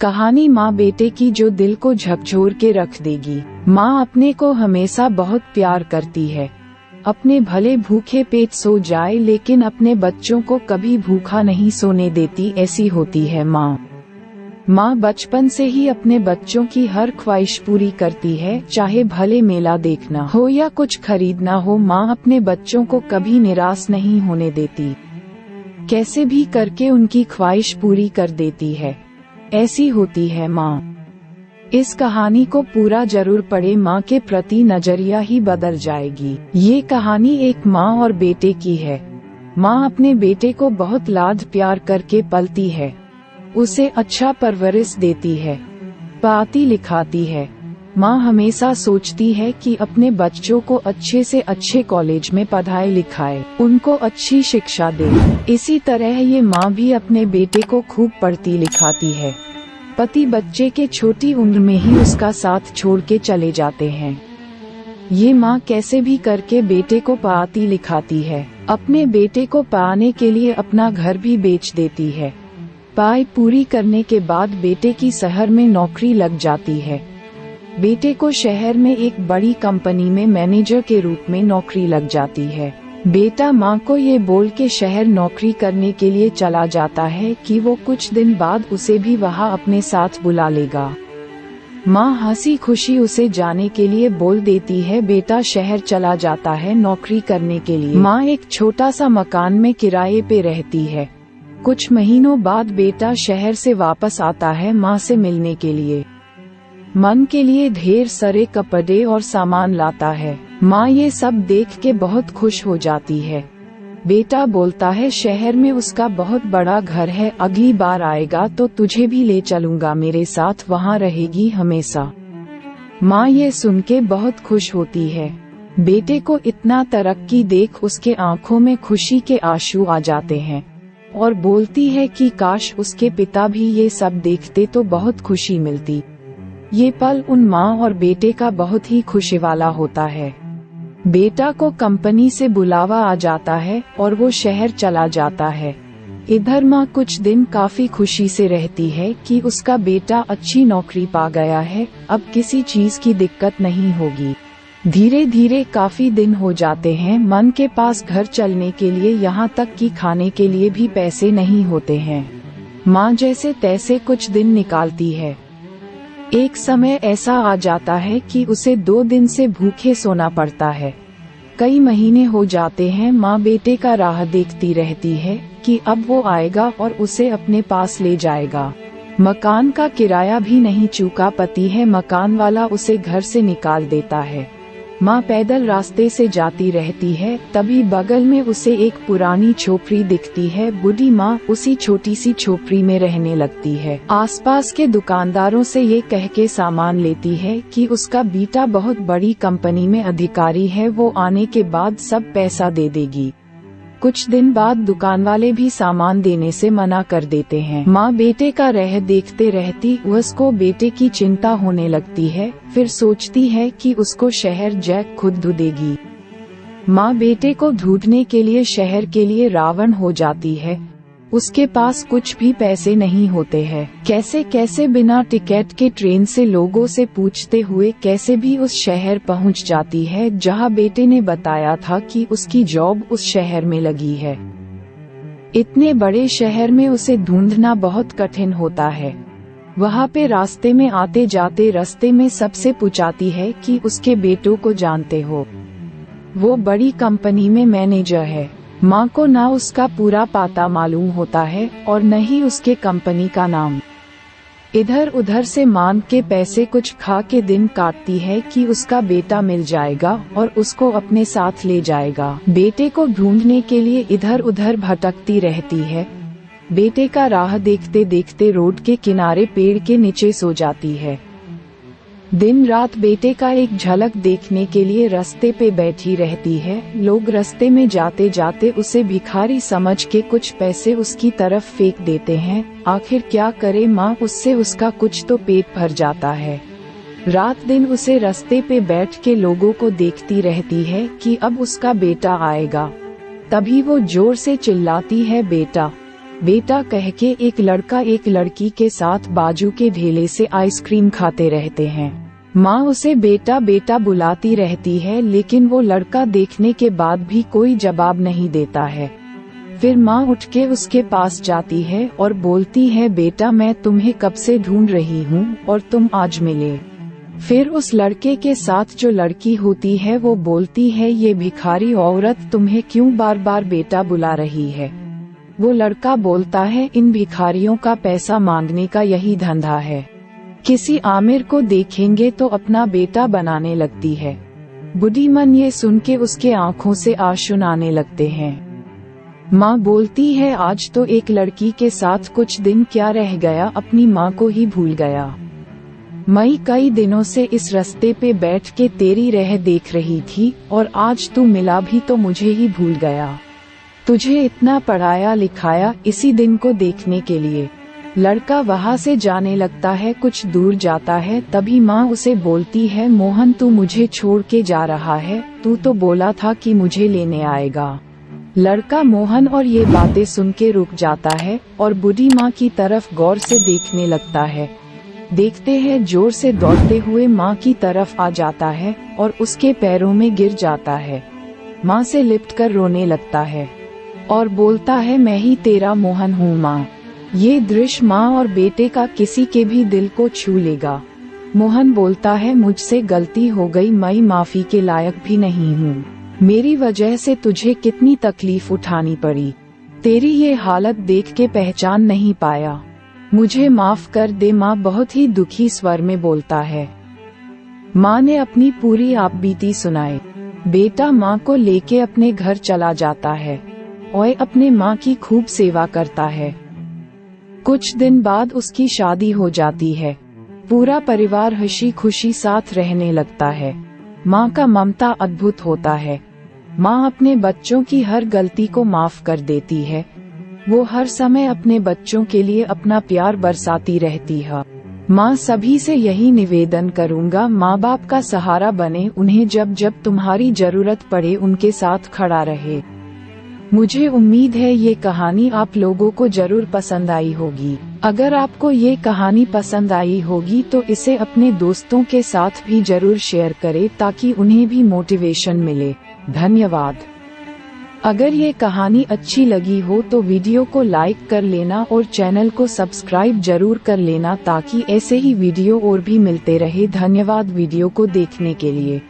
कहानी माँ बेटे की जो दिल को झकझोर के रख देगी। माँ अपने को हमेशा बहुत प्यार करती है। अपने भले भूखे पेट सो जाए लेकिन अपने बच्चों को कभी भूखा नहीं सोने देती, ऐसी होती है माँ। माँ बचपन से ही अपने बच्चों की हर ख्वाहिश पूरी करती है, चाहे भले मेला देखना हो या कुछ खरीदना हो। माँ अपने बच्चों को कभी निराश नहीं होने देती, कैसे भी करके उनकी ख्वाहिश पूरी कर देती है। ऐसी होती है माँ। इस कहानी को पूरा जरूर पढ़े, माँ के प्रति नजरिया ही बदल जाएगी। ये कहानी एक माँ और बेटे की है। माँ अपने बेटे को बहुत लाड प्यार करके पलती है, उसे अच्छा परवरिश देती है, पढ़ाती लिखाती है। माँ हमेशा सोचती है कि अपने बच्चों को अच्छे से अच्छे कॉलेज में पढ़ाए लिखाए, उनको अच्छी शिक्षा दे। इसी तरह ये माँ भी अपने बेटे को खूब पढ़ती लिखाती है। पति बच्चे के छोटी उम्र में ही उसका साथ छोड़ के चले जाते हैं। ये माँ कैसे भी करके बेटे को पढ़ाती लिखाती है। अपने बेटे को पढ़ाने के लिए अपना घर भी बेच देती है। पढ़ाई पूरी करने के बाद बेटे की शहर में नौकरी लग जाती है। बेटे को शहर में एक बड़ी कंपनी में मैनेजर के रूप में नौकरी लग जाती है। बेटा माँ को ये बोल के शहर नौकरी करने के लिए चला जाता है कि वो कुछ दिन बाद उसे भी वहाँ अपने साथ बुला लेगा। माँ हंसी खुशी उसे जाने के लिए बोल देती है। बेटा शहर चला जाता है नौकरी करने के लिए। माँ एक छोटा सा मकान में किराए पे रहती है। कुछ महीनों बाद बेटा शहर से वापस आता है माँ से मिलने के लिए। मन के लिए ढेर सारे कपड़े और सामान लाता है। माँ ये सब देख के बहुत खुश हो जाती है। बेटा बोलता है शहर में उसका बहुत बड़ा घर है, अगली बार आएगा तो तुझे भी ले चलूंगा मेरे साथ, वहाँ रहेगी हमेशा। माँ ये सुन के बहुत खुश होती है। बेटे को इतना तरक्की देख उसके आंखों में खुशी के आंसू आ जाते हैं और बोलती है कि काश उसके पिता भी ये सब देखते तो बहुत खुशी मिलती। ये पल उन माँ और बेटे का बहुत ही खुशी वाला होता है। बेटा को कंपनी से बुलावा आ जाता है और वो शहर चला जाता है। इधर माँ कुछ दिन काफी खुशी से रहती है कि उसका बेटा अच्छी नौकरी पा गया है, अब किसी चीज की दिक्कत नहीं होगी। धीरे धीरे काफी दिन हो जाते हैं। मन के पास घर चलने के लिए, यहाँ तक कि खाने के लिए भी पैसे नहीं होते हैं। माँ जैसे तैसे कुछ दिन निकालती है। एक समय ऐसा आ जाता है कि उसे 2 दिन से भूखे सोना पड़ता है। कई महीने हो जाते हैं। माँ बेटे का राह देखती रहती है कि अब वो आएगा और उसे अपने पास ले जाएगा। मकान का किराया भी नहीं चुका पाती है, मकान वाला उसे घर से निकाल देता है। माँ पैदल रास्ते से जाती रहती है, तभी बगल में उसे एक पुरानी झोपड़ी दिखती है। बूढ़ी माँ उसी छोटी सी झोपड़ी में रहने लगती है। आसपास के दुकानदारों से ये कह के सामान लेती है कि उसका बेटा बहुत बड़ी कंपनी में अधिकारी है, वो आने के बाद सब पैसा दे देगी। कुछ दिन बाद दुकान वाले भी सामान देने से मना कर देते हैं। माँ बेटे का राह देखते रहती, उसको बेटे की चिंता होने लगती है। फिर सोचती है कि उसको शहर जा खुद ढूंढेगी। माँ बेटे को ढूंढने के लिए शहर के लिए रावण हो जाती है। उसके पास कुछ भी पैसे नहीं होते हैं। कैसे कैसे बिना टिकट के ट्रेन से लोगों से पूछते हुए कैसे भी उस शहर पहुंच जाती है जहां बेटे ने बताया था कि उसकी जॉब उस शहर में लगी है। इतने बड़े शहर में उसे ढूंढना बहुत कठिन होता है। वहां पे रास्ते में आते जाते रास्ते में सबसे पूछती है कि उसके बेटों को जानते हो, वो बड़ी कंपनी में मैनेजर है। माँ को ना उसका पूरा पता मालूम होता है और न ही उसके कंपनी का नाम। इधर उधर से मांग के पैसे कुछ खा के दिन काटती है कि उसका बेटा मिल जाएगा और उसको अपने साथ ले जाएगा। बेटे को ढूंढने के लिए इधर उधर भटकती रहती है। बेटे का राह देखते देखते रोड के किनारे पेड़ के नीचे सो जाती है। दिन रात बेटे का एक झलक देखने के लिए रास्ते पे बैठी रहती है। लोग रास्ते में जाते जाते उसे भिखारी समझ के कुछ पैसे उसकी तरफ फेंक देते हैं। आखिर क्या करे माँ, उससे उसका कुछ तो पेट भर जाता है। रात दिन उसे रास्ते पे बैठ के लोगों को देखती रहती है कि अब उसका बेटा आएगा। तभी वो जोर से चिल्लाती है, बेटा बेटा कह के एक लड़का एक लड़की के साथ बाजू के ढेले से आइसक्रीम खाते रहते हैं। माँ उसे बेटा बेटा बुलाती रहती है, लेकिन वो लड़का देखने के बाद भी कोई जवाब नहीं देता है। फिर माँ उठ के उसके पास जाती है और बोलती है, बेटा मैं तुम्हें कब से ढूंढ रही हूँ और तुम आज मिले। फिर उस लड़के के साथ जो लड़की होती है वो बोलती है, ये भिखारी औरत तुम्हें क्यों बार बार बेटा बुला रही है। वो लड़का बोलता है, इन भिखारियों का पैसा मांगने का यही धंधा है, किसी आमिर को देखेंगे तो अपना बेटा बनाने लगती है। बूढ़ी मन ये सुन के उसके आँखों से आंसू आने लगते हैं। माँ बोलती है, आज तो एक लड़की के साथ कुछ दिन क्या रह गया, अपनी माँ को ही भूल गया। मैं कई दिनों से इस रास्ते पे बैठ के तेरी राह देख रही थी और आज तू मिला भी तो मुझे ही भूल गया। तुझे इतना पढ़ाया लिखाया इसी दिन को देखने के लिए। लड़का वहाँ से जाने लगता है, कुछ दूर जाता है तभी माँ उसे बोलती है, मोहन तू मुझे छोड़ के जा रहा है, तू तो बोला था कि मुझे लेने आएगा। लड़का मोहन और ये बातें सुन के रुक जाता है और बूढ़ी माँ की तरफ गौर से देखने लगता है। देखते हैं जोर से दौड़ते हुए माँ की तरफ आ जाता है और उसके पैरों में गिर जाता है। माँ से लिपट कर रोने लगता है और बोलता है, मैं ही तेरा मोहन हूँ माँ। ये दृश्य माँ और बेटे का किसी के भी दिल को छू लेगा। मोहन बोलता है, मुझसे गलती हो गई, मैं माफी के लायक भी नहीं हूँ। मेरी वजह से तुझे कितनी तकलीफ उठानी पड़ी, तेरी ये हालत देख के पहचान नहीं पाया, मुझे माफ कर दे। माँ बहुत ही दुखी स्वर में बोलता है। माँ ने अपनी पूरी आपबीती सुनाई। बेटा माँ को लेके अपने घर चला जाता है और अपने माँ की खूब सेवा करता है। कुछ दिन बाद उसकी शादी हो जाती है। पूरा परिवार हंसी खुशी साथ रहने लगता है। माँ का ममता अद्भुत होता है। माँ अपने बच्चों की हर गलती को माफ कर देती है। वो हर समय अपने बच्चों के लिए अपना प्यार बरसाती रहती है। माँ सभी से यही निवेदन करूँगा, माँ बाप का सहारा बने, उन्हें जब जब तुम्हारी जरूरत पड़े उनके साथ खड़ा रहे। मुझे उम्मीद है ये कहानी आप लोगों को जरूर पसंद आई होगी। अगर आपको ये कहानी पसंद आई होगी तो इसे अपने दोस्तों के साथ भी जरूर शेयर करें ताकि उन्हें भी मोटिवेशन मिले। धन्यवाद। अगर ये कहानी अच्छी लगी हो तो वीडियो को लाइक कर लेना और चैनल को सब्सक्राइब जरूर कर लेना ताकि ऐसे ही वीडियो और भी मिलते रहे। धन्यवाद वीडियो को देखने के लिए।